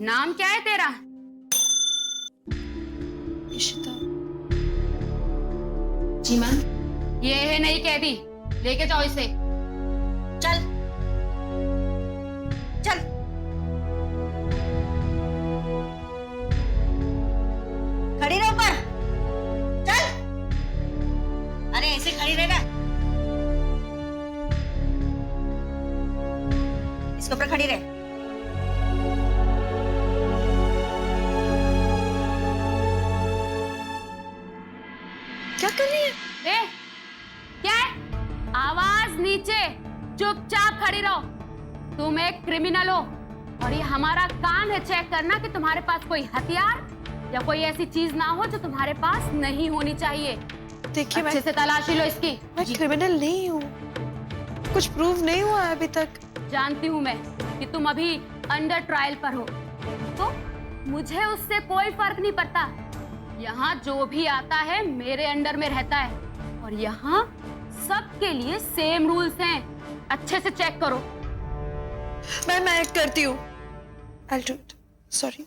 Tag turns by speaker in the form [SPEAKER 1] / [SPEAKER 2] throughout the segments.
[SPEAKER 1] नाम क्या है तेरा?
[SPEAKER 2] इशिता।
[SPEAKER 3] जी मैम।
[SPEAKER 1] ये है नई कैदी, लेके जाओ इसे।
[SPEAKER 3] चल चल। खड़ी रहो पर। चल। अरे ऐसे खड़ी रहना। इसके ऊपर खड़ी रह।
[SPEAKER 2] क्या कर रही है?
[SPEAKER 1] ए, क्या है? आवाज नीचे, चुपचाप खड़ी रहो। तुम एक क्रिमिनल हो और ये हमारा काम है चेक करना कि तुम्हारे पास कोई हथियार या कोई ऐसी चीज ना हो जो तुम्हारे पास नहीं होनी चाहिए।
[SPEAKER 2] देखिए
[SPEAKER 1] अच्छे से तलाशी लो इसकी।
[SPEAKER 2] मैं क्रिमिनल नहीं हूँ, कुछ प्रूव नहीं हुआ है अभी तक।
[SPEAKER 1] जानती हूँ मैं कि तुम अभी अंडर ट्रायल पर हो, तो मुझे उससे कोई फर्क नहीं पड़ता। यहाँ जो भी आता है मेरे अंडर में रहता है और यहाँ सबके लिए सेम रूल्स हैं। अच्छे से चेक करो।
[SPEAKER 2] मैं करती हूँ। I'll do it. Sorry.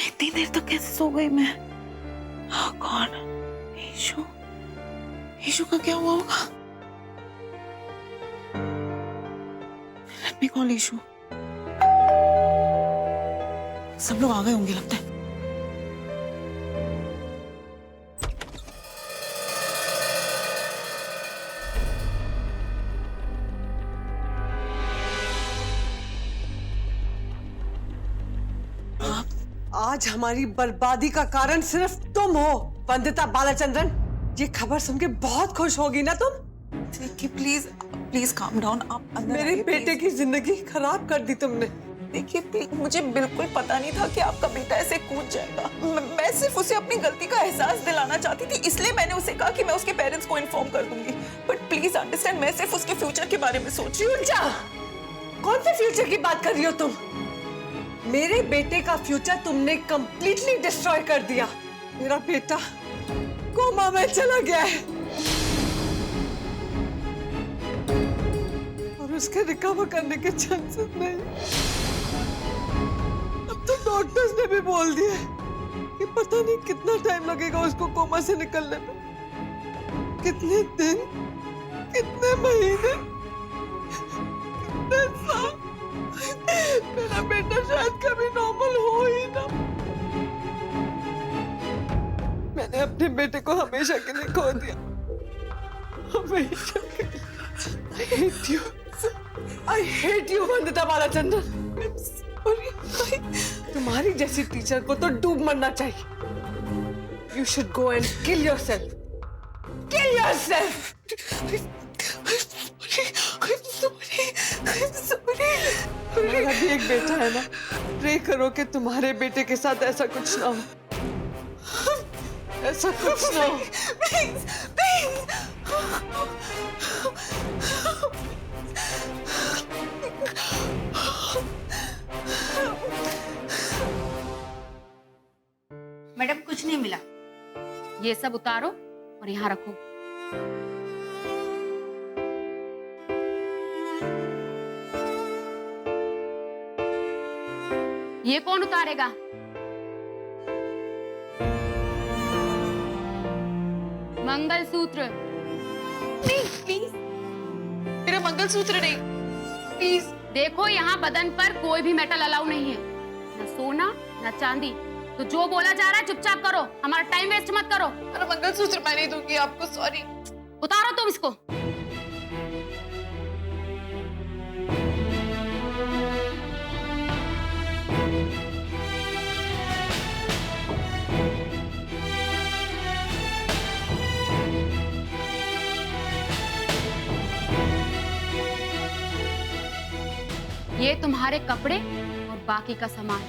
[SPEAKER 2] इतनी देर तक कैसे सो गई मैं? Oh God. ईशु का क्या हुआ होगा? Let me call Ishu. सब लोग आ गए होंगे लगता है।
[SPEAKER 4] आज हमारी बर्बादी का कारण सिर्फ तुम हो वंदिता बालाचंद्रन। ये खबर सुन के बहुत खुश होगी ना तुम?
[SPEAKER 2] देखिए प्लीज काम डाउन। आप अंदर
[SPEAKER 4] मेरे
[SPEAKER 2] आइए,
[SPEAKER 4] बेटे
[SPEAKER 2] please।
[SPEAKER 4] की जिंदगी खराब कर दी तुमने।
[SPEAKER 2] देखिए प्लीज, मुझे बिल्कुल पता नहीं था कि आपका बेटा ऐसे कूद जाएगा। मैं सिर्फ उसे अपनी गलती का एहसास दिलाना चाहती थी, इसलिए मैंने उसे कहा कि मैं उसके पेरेंट्स को इन्फॉर्म कर दूंगी। बट प्लीज अंडरस्टैंड, मैं सिर्फ उसके फ्यूचर के बारे में सोच रही हूँ।
[SPEAKER 4] फ्यूचर? कौन से फ्यूचर की बात कर रही हो तुम? मेरे बेटे का फ्यूचर तुमने कंप्लीटली डिस्ट्रॉय कर दिया। मेरा बेटा कोमा में चला गया है और उसके रिकवर करने के चांसेस नहीं। अब तो डॉक्टर्स ने भी बोल दिया कि पता नहीं कितना टाइम लगेगा उसको कोमा से निकलने में। कितने दिन, कितने महीने, कितने साल। मेरा बेटा शायद कभी नॉर्मल हो ही ना। मैंने अपने बेटे को हमेशा के लिए खो दिया, हमेशा के लिए। I hate you. I hate you, Vandita Balachandran. I'm sorry. तुम्हारी जैसी टीचर को तो डूब मरना चाहिए। You should go and kill yourself. Kill yourself. मेरा भी एक बेटा है ना। प्रे करो कि तुम्हारे बेटे के साथ ऐसा कुछ ना हो। ऐसा कुछ ना हो।
[SPEAKER 3] मैडम कुछ नहीं मिला।
[SPEAKER 1] ये सब उतारो और यहाँ रखो। ये कौन उतारेगा? मंगलसूत्र।
[SPEAKER 2] नहीं प्लीज, मेरा मंगलसूत्र नहीं, प्लीज।
[SPEAKER 1] देखो यहाँ बदन पर कोई भी मेटल अलाउ नहीं है, न सोना न चांदी। तो जो बोला जा रहा है चुपचाप करो, हमारा टाइम वेस्ट मत करो।
[SPEAKER 2] मेरा मंगलसूत्र मैं नहीं दूंगी आपको, सॉरी।
[SPEAKER 1] उतारो तुम इसको। ये तुम्हारे कपड़े और बाकी का सामान।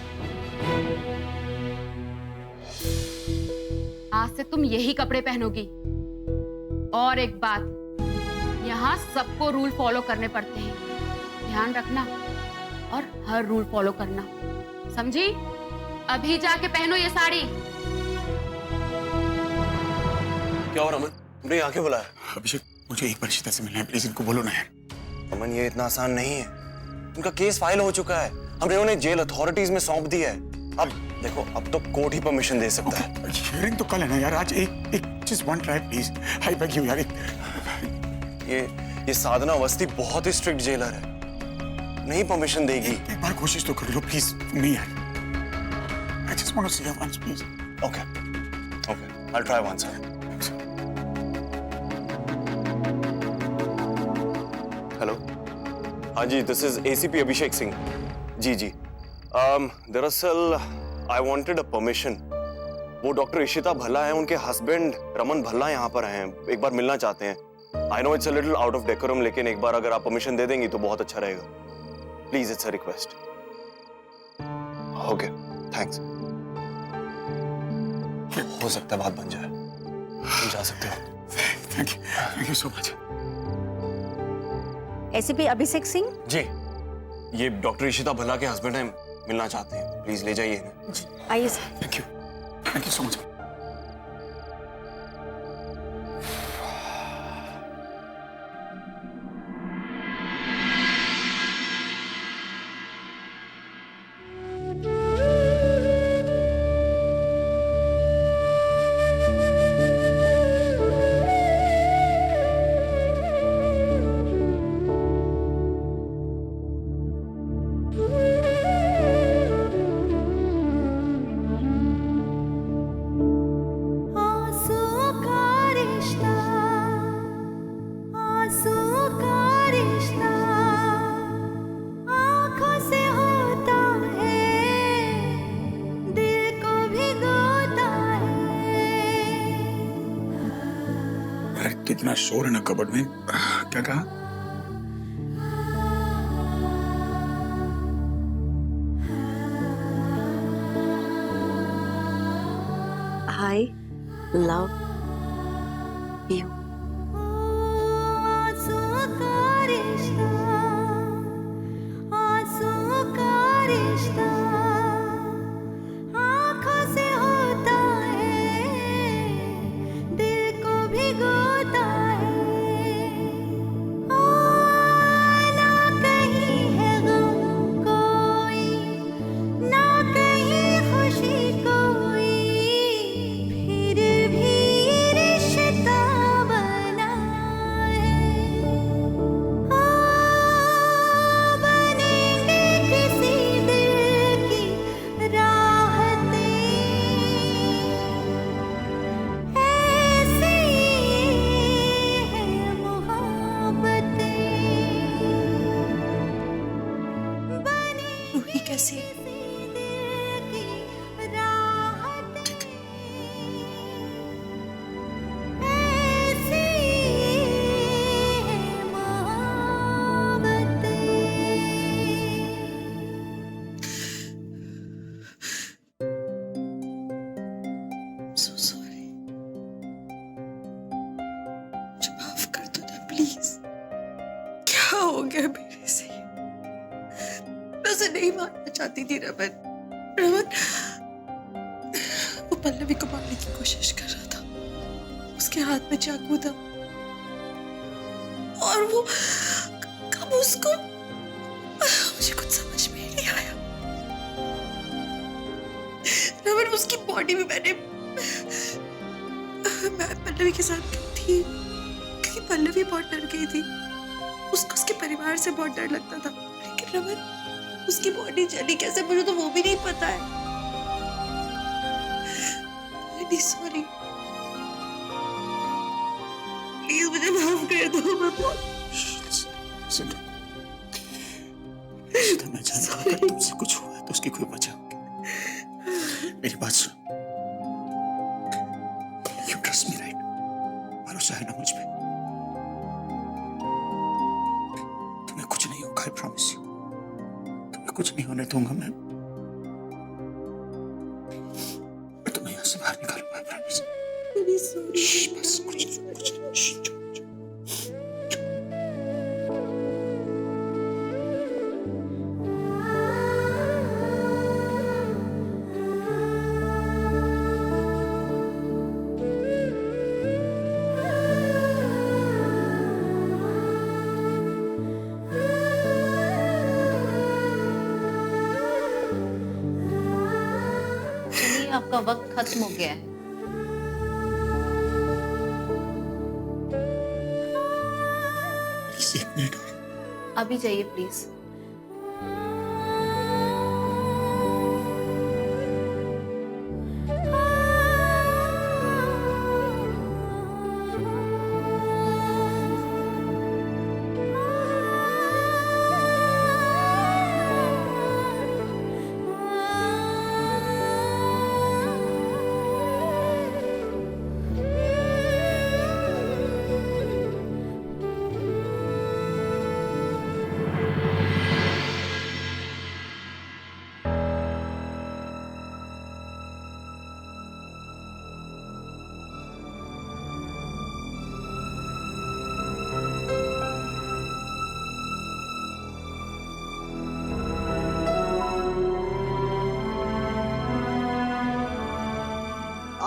[SPEAKER 1] आज से तुम यही कपड़े पहनोगी। और एक बात, यहाँ सबको रूल फॉलो करने पड़ते हैं, ध्यान रखना। और हर रूल फॉलो करना, समझी? अभी जाके पहनो ये साड़ी।
[SPEAKER 5] क्या हो रमन, तुमने यहाँ क्यों बुलाया?
[SPEAKER 6] अभिषेक, मुझे एक बार शीता से मिलना है, प्लीज इनको बोलो ना यार।
[SPEAKER 5] रमन, ये इतना आसान नहीं है। उनका केस फाइल हो चुका है, हमने उन्हें जेल अथॉरिटीज में सौंप दिया है। अब देखो, अब तो कोर्ट ही परमिशन दे सकता है।
[SPEAKER 6] हियरिंग तो कल है ना यार, आज एक just one try please, I beg you यार।
[SPEAKER 5] ये साधना अवस्थी बहुत ही स्ट्रिक्ट जेलर है, नहीं परमिशन देगी।
[SPEAKER 6] एक बार कोशिश तो कर लो प्लीज, नहीं यार। I just want to see her once please.
[SPEAKER 5] Okay, I will try once. Hello, हाँ जी, this is ACP Abhishek Singh. जी जी, दरअसल आई वांटेड अ परमिशन। वो डॉक्टर इशिता भल्ला है, उनके हस्बैंड रमन भल्ला यहाँ पर हैं, एक बार मिलना चाहते हैं। I know it's a little out of decorum, लेकिन एक बार अगर आप परमिशन दे देंगी तो बहुत अच्छा रहेगा। Please, it's a request. Okay, thanks. हो सकता है बात बन जाए, तुम जा सकते हो।
[SPEAKER 6] Thank you so much.
[SPEAKER 3] ACP Abhishek Singh
[SPEAKER 5] ji, ये डॉक्टर इशिता भल्ला के हस्बैंड हैं, मिलना चाहते हैं, प्लीज ले जाइए इन्हें।
[SPEAKER 3] आइए sir.
[SPEAKER 6] Thank you so much. कितना शोर है ना कबर्ड में। क्या कहा?
[SPEAKER 7] I love you.
[SPEAKER 2] कैसी?
[SPEAKER 7] So sorry. मुझे माफ कर दो ना प्लीज।
[SPEAKER 2] क्या हो गया मेरे से? मैं उसे नहीं मारना चाहती थी रमन। वो पल्लवी को मारने की कोशिश कर रहा था, उसके हाथ में चाकू था और वो कब उसको, मुझे कुछ समझ में ही नहीं आया। रमन, उसकी बॉडी में मैंने
[SPEAKER 7] मैं पल्लवी के साथ गई थी क्योंकि पल्लवी बहुत डर गई थी। उसको उसके परिवार से बहुत डर लगता था, लेकिन रमन उसकी बॉडी जली कैसे मुझे तो वो भी नहीं पता है। सॉरी, प्लीज मुझे माफ कर दो। मैं
[SPEAKER 6] Listen, इशिता, मैं जानता हूँ अगर तुमसे कुछ हुआ है तो उसकी कोई वजह होगी। मेरी बात सुन। You trust me, right? भरोसा है ना मुझ पे? तुम्हें कुछ नहीं होगा, I promise you. तुम्हें कुछ नहीं होने दूंगा मैं तुम्हें यहाँ से बाहर निकालूंगा, I promise. श्श, बस कुछ नहीं, श्श, चुप, चुप।
[SPEAKER 3] चलिए, आपका वक्त खत्म हो गया है।
[SPEAKER 6] Please, 1 मिनट और।
[SPEAKER 3] अभी जाइए प्लीज।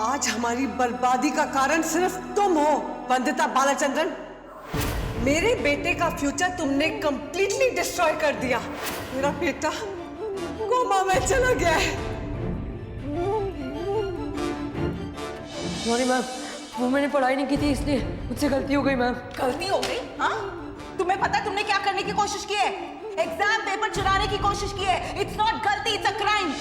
[SPEAKER 4] आज हमारी बर्बादी का कारण सिर्फ तुम हो वंदिता बालाचंद्रन। मेरे बेटे का फ्यूचर तुमने कंप्लीटली डिस्ट्रॉय कर दिया। मेरा बेटा कोमा में चला गया है।
[SPEAKER 8] सॉरी मैम, वो मैंने पढ़ाई नहीं की थी इसलिए मुझसे गलती हो गई मैम।
[SPEAKER 2] गलती हो गई? हाँ, तुम्हें पता है तुमने क्या करने की कोशिश की है? एग्जाम पेपर चुराने की कोशिश की है। इट्स नॉट गलती, इट्स अ क्राइम।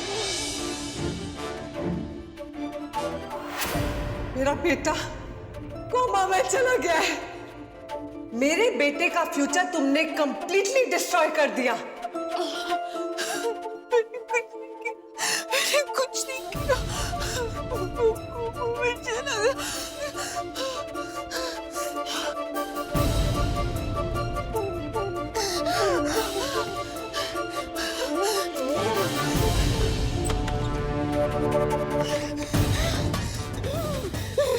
[SPEAKER 4] मेरा बेटा कोमा में चला गया है। मेरे बेटे का फ्यूचर तुमने कंप्लीटली डिस्ट्रॉय कर दिया।
[SPEAKER 2] मैंने कुछ नहीं किया। मुझे लगा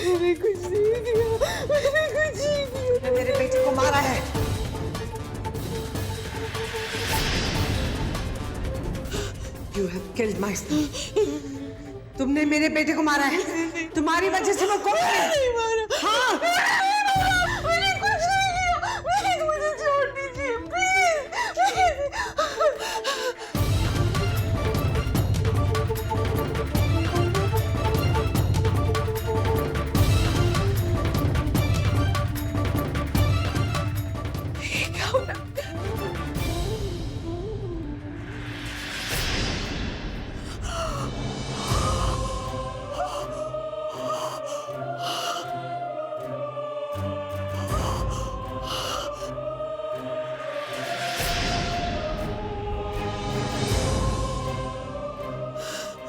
[SPEAKER 2] मैंने कुछ नहीं किया। मैंने कुछ नहीं किया।
[SPEAKER 4] मेरे बेटे को मारा है। You have killed my son. तुमने मेरे बेटे को मारा है। तुम्हारी वजह से वो कौन है? हाँ।
[SPEAKER 2] मैंने कुछ नहीं किया। प्लीज मुझे छोड़ दीजिए, प्लीज। क्या हो रहा है?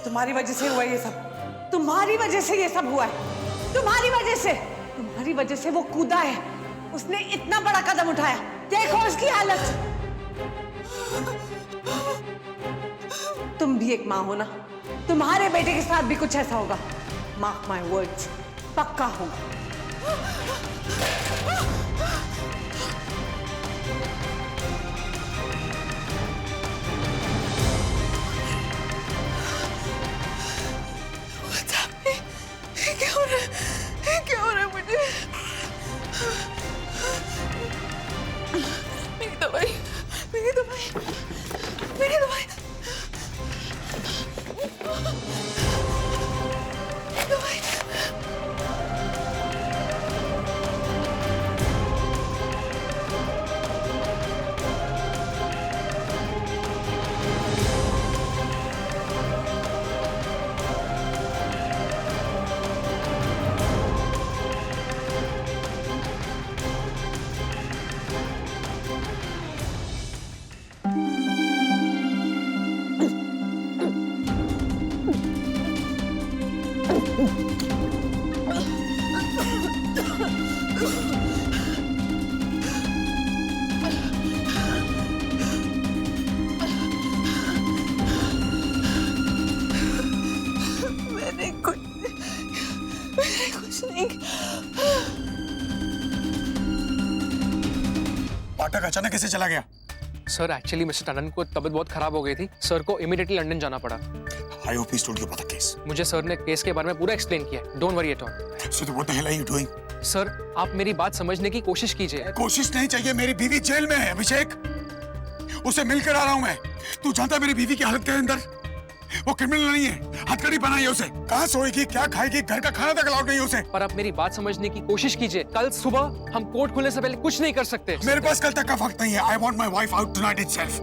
[SPEAKER 4] तुम्हारी वजह से हुआ ये सब। तुम्हारी वजह से ये सब हुआ है। तुम्हारी वजह से। तुम्हारी वजह से वो कूदा है। उसने इतना बड़ा कदम उठाया। देखो उसकी हालत। तुम भी एक माँ हो ना। तुम्हारे बेटे के साथ भी कुछ ऐसा होगा। मार्क माय वर्ड्स, पक्का होगा।
[SPEAKER 2] क्या हो रहा है? क्या हो रहा है मुझे? मेरी दवाई, मेरी दवाई, मेरी दवाई, मेरी दवाई। मैंने कुछ नहीं।
[SPEAKER 6] पाठक अचानक कैसे चला गया?
[SPEAKER 9] सर एक्चुअली मिस्टर टंडन को तबीयत बहुत खराब हो गई थी, सर को इमीडिएटली लंदन जाना पड़ा।
[SPEAKER 6] I hope he told you about the case.
[SPEAKER 9] मुझे सर ने केस के बारे में पूरा एक्सप्लेन किया, don't worry at all.
[SPEAKER 6] So what the hell are you doing?
[SPEAKER 9] Sir आप मेरी बात समझने की कोशिश कीजिए।
[SPEAKER 6] कोशिश नहीं चाहिए, मेरी बीवी जेल में है अभिषेक, उसे मिलकर आ रहा हूं मैं। तू जानता है मेरी बीवी की हालत क्या है अंदर? वो क्रिमिनल नहीं है, हथकड़ी बनाई है उसे। कहाँ सोएगी, क्या खाएगी, घर का खाना तक अलाउड नहीं है उसे।
[SPEAKER 9] पर आप मेरी बात समझने की कोशिश कीजिए, कल सुबह हम कोर्ट खुलने से पहले कुछ नहीं कर सकते।
[SPEAKER 6] मेरे पास कल तक का वक्त नहीं है। I want my wife out tonight itself.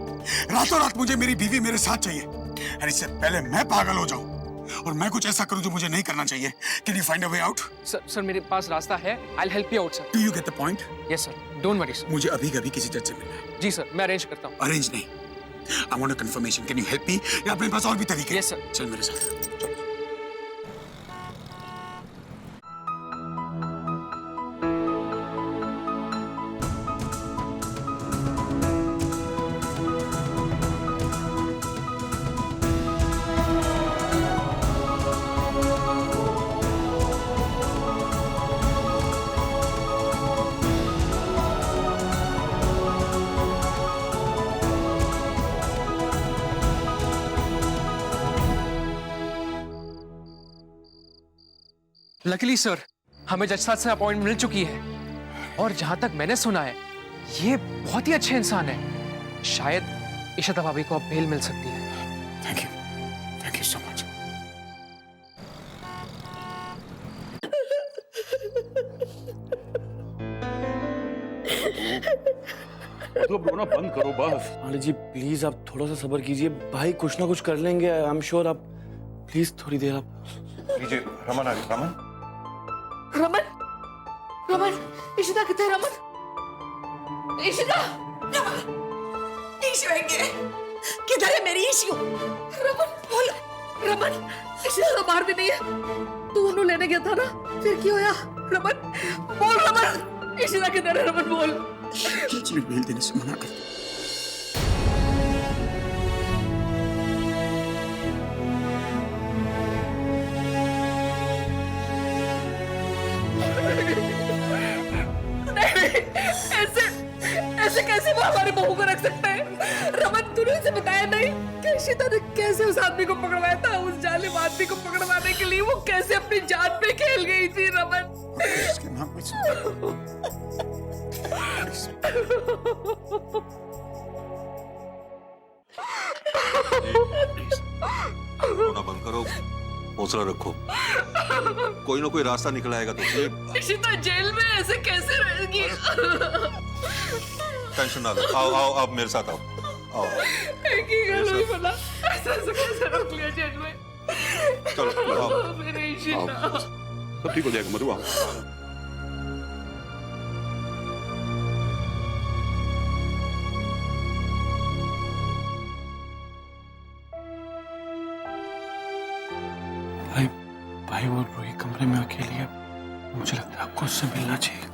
[SPEAKER 6] रातों रात मुझे मेरी बीवी मेरे साथ चाहिए, और इससे पहले मैं पागल हो जाऊं और मैं कुछ ऐसा करूं जो मुझे नहीं करना चाहिए। Can you find a way out?
[SPEAKER 9] Sir मेरे पास रास्ता है, I will help you out sir.
[SPEAKER 6] Do you get the point?
[SPEAKER 9] Yes sir, don't worry sir.
[SPEAKER 6] मुझे अभी कभी किसी जज से मिलना है।
[SPEAKER 9] जी सर, मैं अरेंज करता हूँ।
[SPEAKER 6] अरेंज नहीं, I want a confirmation. Can you help me? या अपने पास और भी तरीके?
[SPEAKER 9] Yes, sir.
[SPEAKER 6] चल मेरे साथ, चल।
[SPEAKER 9] लकीली सर हमें जज साहब से अपॉइंटमेंट मिल चुकी है, और जहां तक मैंने सुना है ये बहुत ही अच्छे इंसान है। शायद इशिता भाभी को अब बेल मिल सकती है।
[SPEAKER 6] Thank you so much.
[SPEAKER 10] मतलब रोना बंद करो बस।
[SPEAKER 11] माली जी प्लीज आप थोड़ा सा सब्र कीजिए, भाई कुछ ना कुछ कर लेंगे, आई एम श्योर। आप प्लीज थोड़ी देर आप
[SPEAKER 10] लीजिए। रमन आ गया। रमन,
[SPEAKER 4] रमन, रमन, इशिता कितने? रमन, इशिता,
[SPEAKER 2] इशू है क्या? किधर है मेरी इशू?
[SPEAKER 4] रमन बोल। रमन, इशिता तो बाहर भी नहीं है, तू उन्हें लेने गया था ना, फिर क्यों होया? रमन बोल, रमन, इशिता किधर है? रमन बोल।
[SPEAKER 6] बेल देने से मना कर।
[SPEAKER 4] ऐसे कैसे वो हमारी बहू को रख सकते हैं? रमन तूने उसे बताया नहीं कि इशिता ने कैसे उस आदमी को पकड़वाया था? उस जालिम आदमी को पकड़वाने के लिए वो कैसे अपनी जान पे खेल गई थी? रमन
[SPEAKER 6] इसके नाम
[SPEAKER 10] रोना बंद करो, हौसला रखो, कोई ना कोई रास्ता निकल आएगा। तो
[SPEAKER 4] इशिता जेल में ऐसे कैसे रहेगी?
[SPEAKER 10] टेंशन ना लो, आओ आओ, आप मेरे साथ आओ। आओ
[SPEAKER 4] एक ही गल हुई भला, ऐसे कैसे रोक लिया जेल में?
[SPEAKER 10] चलो आओ,
[SPEAKER 4] मेरे इशिता।
[SPEAKER 10] सब ठीक हो जाएगा। मधु आओ।
[SPEAKER 11] भाई वो रूही कमरे में अकेली है, मुझे लगता है आपको उससे मिलना चाहिए।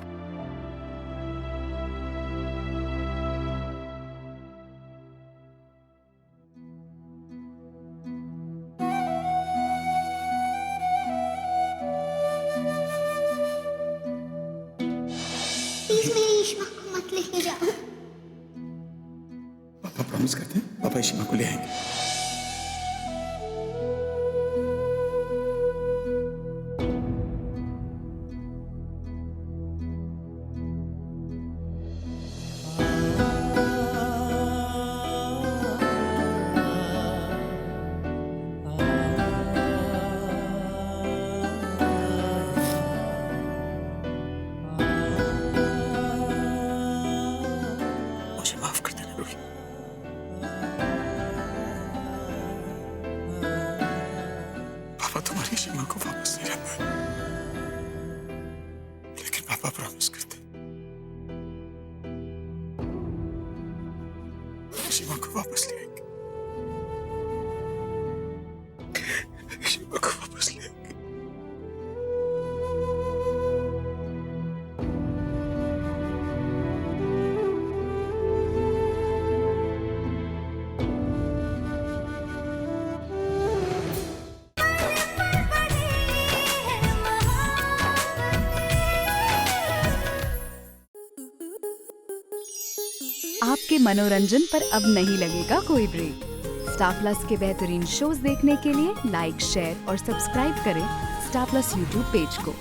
[SPEAKER 12] मत लेके जाओ।
[SPEAKER 6] पापा प्रॉमिस करते हैं, पापा इशिमा को ले आएंगे। माफ कर देना रूही। पापा तुम्हारी इशिमा को वापस नहीं ला पाए, लेकिन पापा प्रॉमिस करते इशिमा को वापस ले आएंगे। इशिमा को वापस ले आएंगे।
[SPEAKER 13] आपके मनोरंजन पर अब नहीं लगेगा कोई ब्रेक। स्टार प्लस के बेहतरीन शोज देखने के लिए लाइक, शेयर और सब्सक्राइब करें स्टार प्लस यूट्यूब पेज को।